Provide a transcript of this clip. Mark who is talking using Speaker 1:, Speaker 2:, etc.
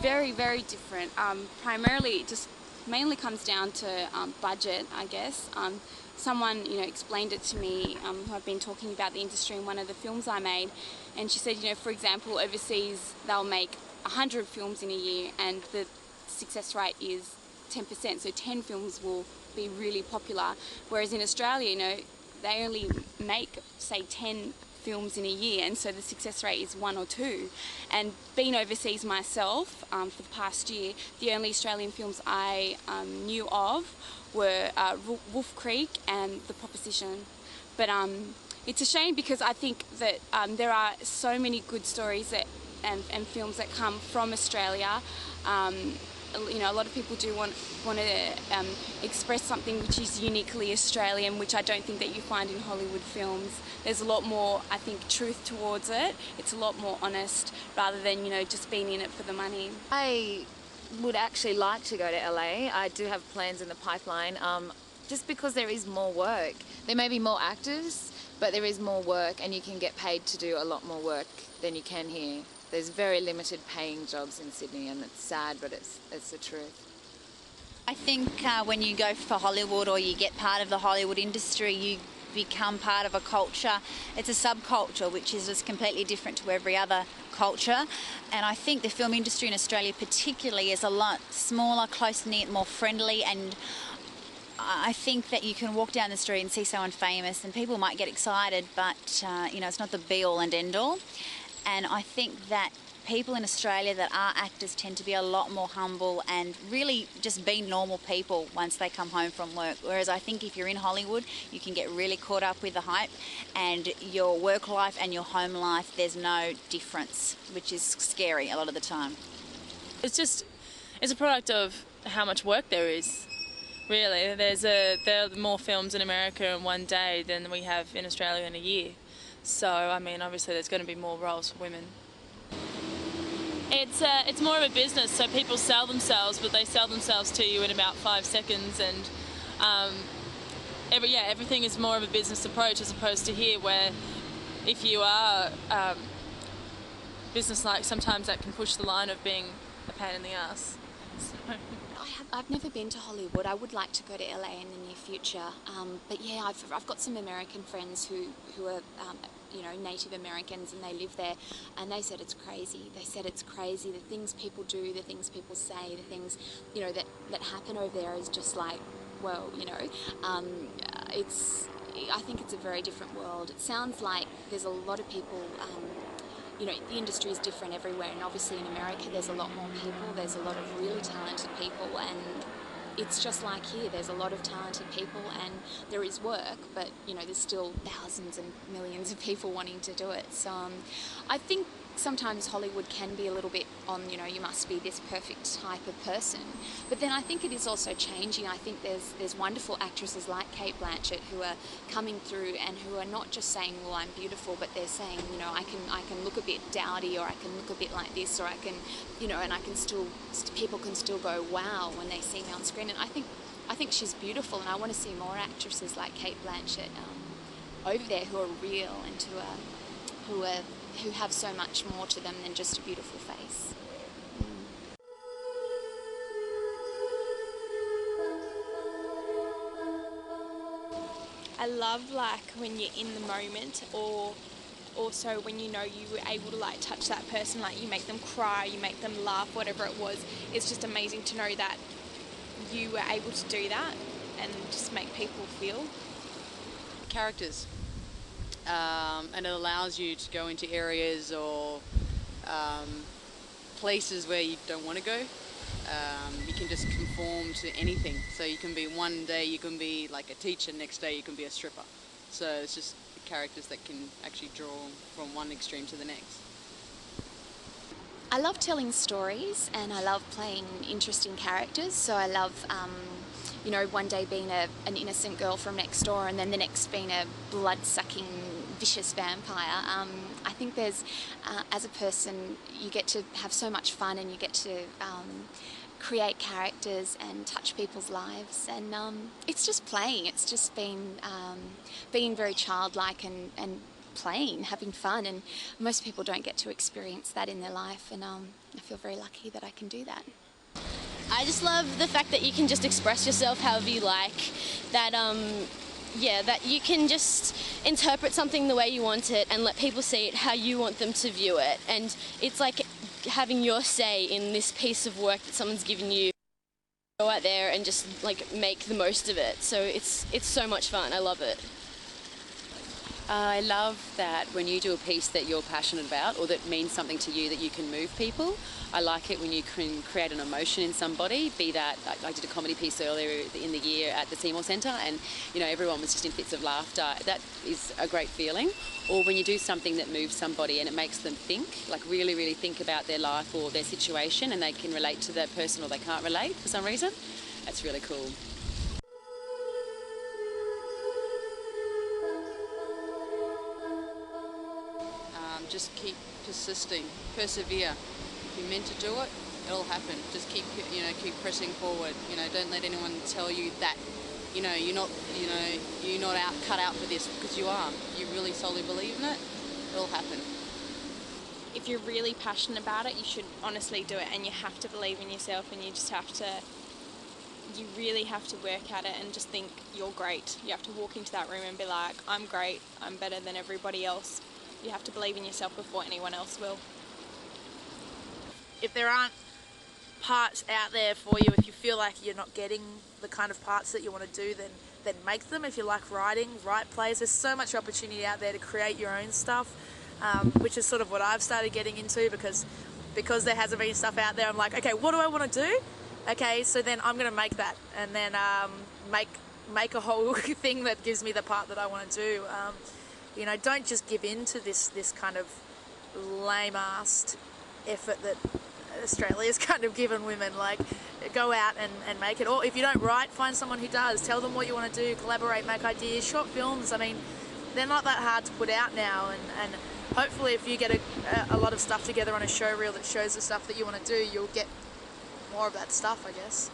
Speaker 1: Very, very different. Primarily, it just mainly comes down to budget, I guess. Someone, explained it to me, who I've been talking about the industry in one of the films I made, and she said, for example, overseas they'll make 100 films in a year, and the success rate is 10%. So 10 films will be really popular, whereas in Australia, they only make, say, 10 films in a year, and so the success rate is 1 or 2. And being overseas myself for the past year, the only Australian films I knew of were Wolf Creek and The Proposition. But it's a shame, because I think that there are so many good stories and films that come from Australia. A lot of people do want to express something which is uniquely Australian, which I don't think that you find in Hollywood films. There's a lot more, I think, truth towards it. It's a lot more honest, rather than, just being in it for the money.
Speaker 2: I would actually like to go to LA. I do have plans in the pipeline, just because there is more work. There may be more actors, but there is more work, and you can get paid to do a lot more work than you can here. There's very limited paying jobs in Sydney, and it's sad, but it's the truth.
Speaker 3: I think when you go for Hollywood, or you get part of the Hollywood industry, you become part of a culture. It's a subculture, which is just completely different to every other culture. And I think the film industry in Australia particularly is a lot smaller, close-knit, more friendly, and I think that you can walk down the street and see someone famous and people might get excited, but it's not the be-all and end-all. And I think that people in Australia that are actors tend to be a lot more humble and really just be normal people once they come home from work. Whereas I think if you're in Hollywood, you can get really caught up with the hype, and your work life and your home life, there's no difference, which is scary a lot of the time.
Speaker 4: It's a product of how much work there is, really. There are more films in America in one day than we have in Australia in a year. So, obviously there's going to be more roles for women. It's more of a business, so people sell themselves, but they sell themselves to you in about 5 seconds, and everything is more of a business approach, as opposed to here, where if you are business-like, sometimes that can push the line of being a pain in the ass. So.
Speaker 5: I've never been to Hollywood. I would like to go to LA in the near future. But yeah, I've got some American friends who are Native Americans, and they live there, and they said it's crazy. They said it's crazy. The things people do, the things people say, the things that happen over there is just like, well, I think it's a very different world. It sounds like there's a lot of people. The industry is different everywhere, and obviously in America there's a lot more people, there's a lot of really talented people, and it's just like here, there's a lot of talented people and there is work, but there's still thousands and millions of people wanting to do it. So I think sometimes Hollywood can be a little bit on, you must be this perfect type of person. But then I think it is also changing. I think there's wonderful actresses like Kate Blanchett who are coming through and who are not just saying, well, I'm beautiful, but they're saying, I can look a bit dowdy, or I can look a bit like this, or I can, and I can still, people can still go, wow, when they see me on screen. And I think she's beautiful, and I want to see more actresses like Kate Blanchett over there who are real and who have so much more to them than just a beautiful face.
Speaker 6: I love when you're in the moment, or also when you were able to touch that person, you make them cry, you make them laugh, whatever it was. It's just amazing to know that you were able to do that and just make people feel.
Speaker 7: Characters. And it allows you to go into areas or places where you don't want to go. You can just conform to anything. So you can be, one day you can be like a teacher, next day you can be a stripper. So it's just the characters that can actually draw from one extreme to the next.
Speaker 5: I love telling stories, and I love playing interesting characters. So I love one day being an innocent girl from next door, and then the next being a blood-sucking, vicious vampire. I think there's, as a person, you get to have so much fun, and you get to create characters and touch people's lives, and it's just playing. It's just being very childlike and playing, having fun, and most people don't get to experience that in their life, and I feel very lucky that I can do that.
Speaker 8: I just love the fact that you can just express yourself however you like, that that you can just interpret something the way you want it and let people see it how you want them to view it, and it's like having your say in this piece of work that someone's given you. Go out there and just like make the most of it. So it's so much fun. I love it.
Speaker 9: I love that when you do a piece that you're passionate about or that means something to you, that you can move people. I like it when you can create an emotion in somebody, be that, I did a comedy piece earlier in the year at the Seymour Centre, and everyone was just in fits of laughter. That is a great feeling. Or when you do something that moves somebody and it makes them think, like really, really think about their life or their situation, and they can relate to that person or they can't relate for some reason. That's really cool.
Speaker 7: Just keep persisting, persevere. If you're meant to do it, it'll happen. Just keep pressing forward. Don't let anyone tell you that you're not cut out for this, because you are. You really solely believe in it, it'll happen.
Speaker 6: If you're really passionate about it, you should honestly do it, and you have to believe in yourself, and you really have to work at it and just think you're great. You have to walk into that room and be like, I'm great, I'm better than everybody else. You have to believe in yourself before anyone else will.
Speaker 10: If there aren't parts out there for you, if you feel like you're not getting the kind of parts that you want to do, then make them. If you like writing, write plays. There's so much opportunity out there to create your own stuff, which is sort of what I've started getting into, because there hasn't been stuff out there. I'm like, okay, what do I want to do? Okay, so then I'm going to make that, and then make a whole thing that gives me the part that I want to do. Don't just give in to this kind of lame-assed effort that Australia's kind of given women. Like, go out and make it. Or if you don't write, find someone who does. Tell them what you want to do, collaborate, make ideas. Short films, I mean, they're not that hard to put out now, and hopefully if you get a lot of stuff together on a show reel that shows the stuff that you want to do, you'll get more of that stuff, I guess.